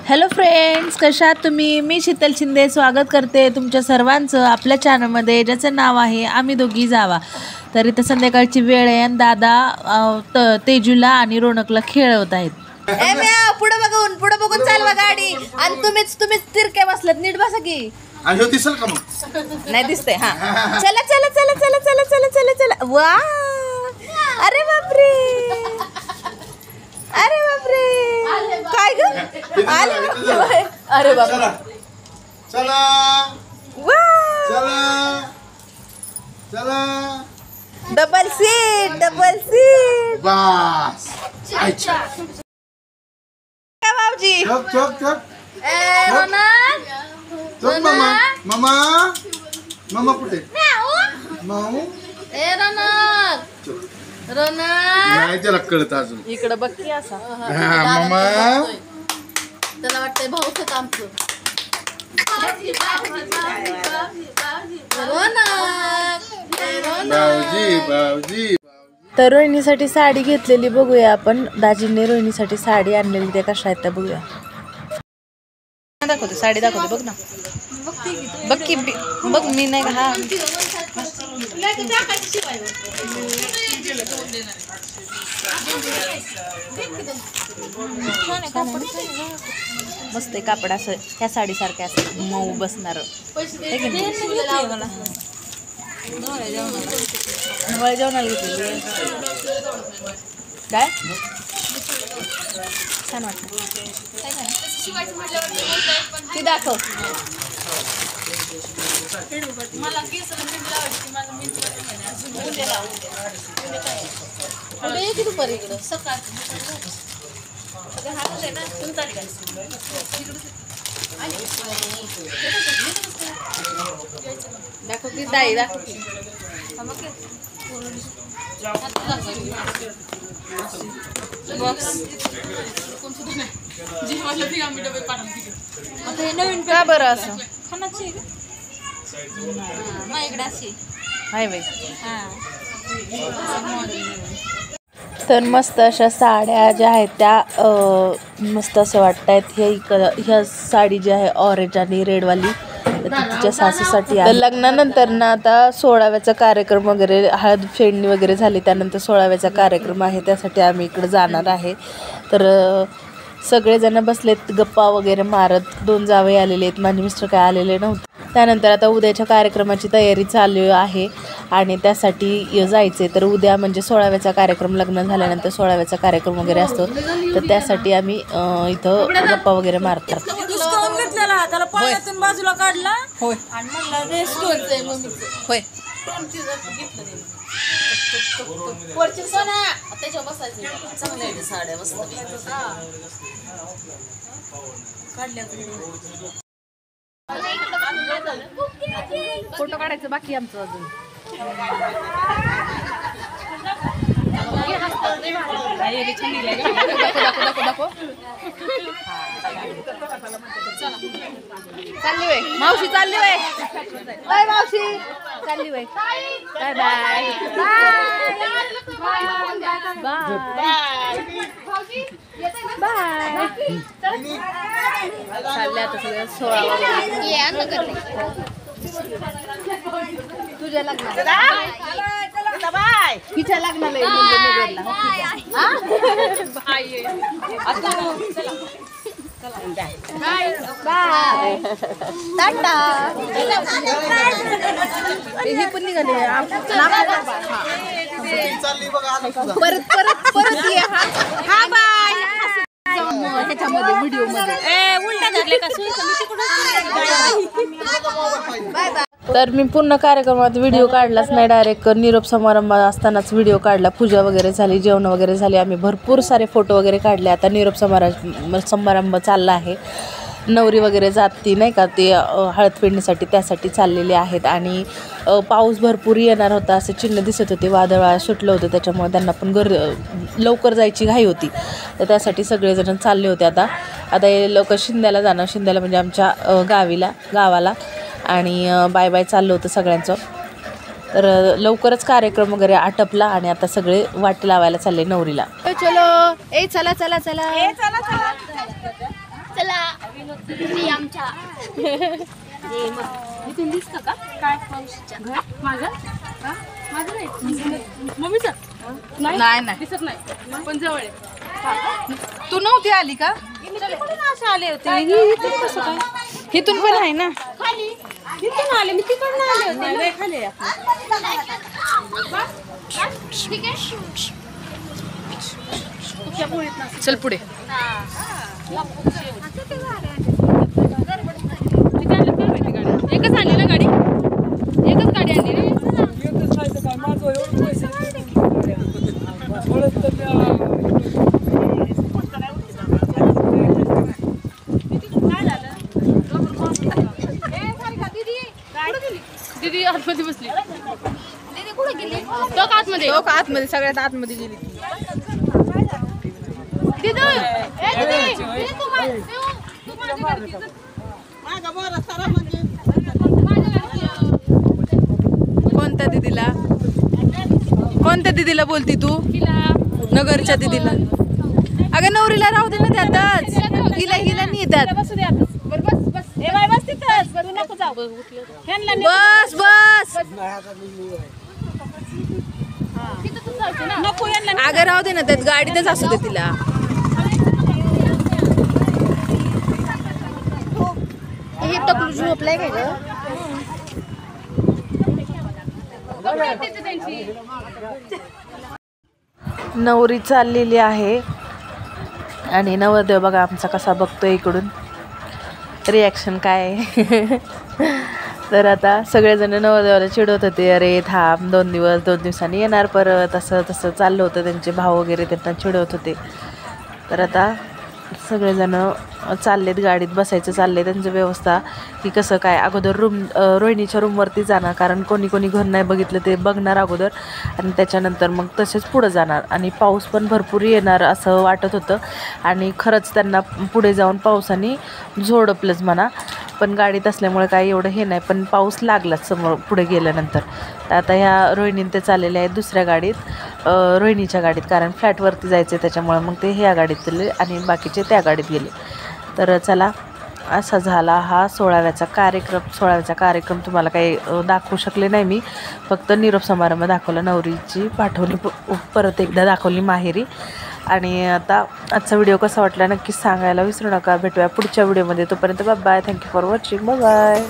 Hello friends, कशा आहात तुम्ही? मी शीतल शिंदे स्वागत करते तुमच्या सर्वांचं आपल्या चॅनलमध्ये, ज्याचं नाव आहे आम्ही दोघी जावा. तर इथं संध्याकाळची वेळ आहे आणि दादा तेजूला आणि रोनकला खेळवत आहेत. पुढे बघून चालवा गाडी आणि तुम्हीच तिरके बसलात. नीट बसा की. दिसेल का मग? नाही दिसतंय. हा चला चला चला चला चला चला चला चला. वा, अरे बापरे, अरे बापरे, काय ग आले? अरे बापरे, चला वा, चला डबल सीट बस. भाऊजी. चोक मामा कुठे? माऊ नाही, त्याला कळत अजून. इकडे बघ की असा. मामा त्याला वाटतंय भाऊच आमचं. भाऊजी तर रोहिणीसाठी साडी घेतलेली बघूया आपण. दाजींनी रोहिणीसाठी साडी आणलेली, ते कशा आहेत त्या बघूया. दाखवते साडी, दाखवते बघ ना. बघ की, बघ मी नाही का. हा मस्त आहे कापड, असं ह्या साडीसारखं असं मऊ बसणार. नवळ जेवणाला घेतलेली काय छान वाटतं. ती दाखव. दाखव की ताई, दाखव की. का बरं असं हाय बाई. तर मस्त अशा साड्या ज्या आहेत त्या मस्त असं वाटत आहेत. ह्या साडी जी आहे ऑरेंज आणि रेडवाली, तिच्या सासूसाठी आहे. लग्नानंतर ना आता 16व्याचा कार्यक्रम वगैरे, हळद फेडणी वगैरे झाली, त्यानंतर 16व्याचा कार्यक्रम आहे, त्यासाठी आम्ही इकडे जाणार आहे. तर सगळेजण बसलेत गप्पा वगैरे मारत. 2 जावई आलेले आहेत, माझे मिस्टर काय आलेले नव्हते. त्यानंतर आता उद्याच्या कार्यक्रमाची तयारी चालू आहे आणि त्यासाठी जायचे. तर उद्या म्हणजे 16व्याचा कार्यक्रम, लग्न झाल्यानंतर 16व्याचा कार्यक्रम वगैरे असतो, तर त्यासाठी आम्ही इथं गप्पा वगैरे मारतात. त्याला पाण्यातून बाजूला काढला होय आणि म्हणलं रेस्ट होय. वरची सोना त्याच्या बसायचं. चांगल्या आहेत साड्या, मस्त काढल्या. फोटो काढायचं बाकी आमचं अजून. चालली वय मावशी, चालली वय. बाय मावशी, चालली वय. Bye bye bye. चालले आता सगळं 16 तुझ्या लग्नाला, तिच्या लग्नाला हे पण निघाले. परत परत परत ये. हा बाय. ह्याच्यामध्ये व्हिडिओ मध्ये उलटा धरले का? Bye bye. तर मी पूर्ण कार्यक्रमात व्हिडिओ काढलाच नाही, डायरेक्ट निरोप समारंभ असतानाच व्हिडिओ काढला. पूजा वगैरे झाली, जेवण वगैरे झाली, आम्ही भरपूर सारे फोटो वगैरे काढले. आता निरोप समारंभ चालला आहे. नवरी वगैरे जाती नाही का, ते हळद फेडणीसाठी त्यासाठी चाललेले आहेत. आणि पाऊस भरपूर येणार होता असं चिन्ह दिसत होते. वादळ सुटलं होतं, त्याच्यामुळे त्यांना पण लवकर जायची घाई होती, तर त्यासाठी सगळेजण चालले होते. आता हे लोक शिंद्याला जाणार, शिंद्याला म्हणजे आमच्या गावाला. आणि बाय बाय चाललं होतं सगळ्यांचं. तर लवकरच कार्यक्रम वगैरे आटपला आणि आता सगळे वाट लावायला चालले नवरीला. चलो ए चला चला चला ए चला चला चला इथून दिसतं का काय घर माझं माझं नाही मम्मीचं नाही नाही दिसत नाही पण जवळ आहे. तू नव्हती आली का? आले होते इथून पण आहे ना. तिथून आले मी तिकडून आले होते खाली चल पुढे. एकच आली ना गाडी एकच गाडी आणली ना. दीदी आतमध्ये बसली. दीदी कुठे गेली? आतमध्ये आतमध्ये सगळ्यात आतमध्ये गेली. कोणत्या दिदीला बोलती तू? नगरच्या दिदीला. अगं नवरीला राहू दे ना त्यातच. हिला नाही येतात. बस बस अगं राहू दे ना त्यात गाडीतच असू दे तिला. हे टकलू झोपलाय काय ग? नवरी चाललेली आहे आणि नवरदेव बघा आमचा कसा बघतोय इकडून. रिॲक्शन काय आहे. तर आता सगळेजण नवरदेवाला चिडवत होते, अरे थांब 2 दिवसांनी येणार परत, असं तसं चाललं होतं. त्यांचे भाव वगैरे त्यांना चिडवत होते. तर आता सगळेजण चाललेत, गाडीत बसायचं चालले त्यांचं व्यवस्था की कसं काय. अगोदर रोहिणीच्या रूमवरती जाणार, कारण कोणी घर नाही बघितलं ते बघणार अगोदर आणि त्याच्यानंतर मग तसेच पुढं जाणार. आणि पाऊस पण भरपूर येणार असं वाटत होतं आणि खरंच त्यांना पुढे जाऊन पावसाने झोडपलंच म्हणा. पण गाडीत असल्यामुळे काही एवढं हे नाही, पण पाऊस लागलाच समोर पुढे गेल्यानंतर. तर आता ह्या रोहिणीने ते चाललेले आहेत दुसऱ्या गाडीत, रोहिणीच्या गाडीत, कारण फ्लॅटवरती जायचं त्याच्यामुळे मग ते ह्या गाडीत गेले आणि बाकीचे त्या गाडीत गेले. तर चला असा झाला हा 16व्याचा कार्यक्रम. तुम्हाला काही दाखवू शकले नाही मी, फक्त निरोप समारंभ दाखवला. नवरीची पाठवली परत एकदा दाखवली माहेरी. आणि आता आजचा व्हिडिओ कसा वाटला नक्कीच सांगायला विसरू नका. भेटूया पुढच्या व्हिडिओमध्ये. तोपर्यंत bye. Thank you for watching. Bye.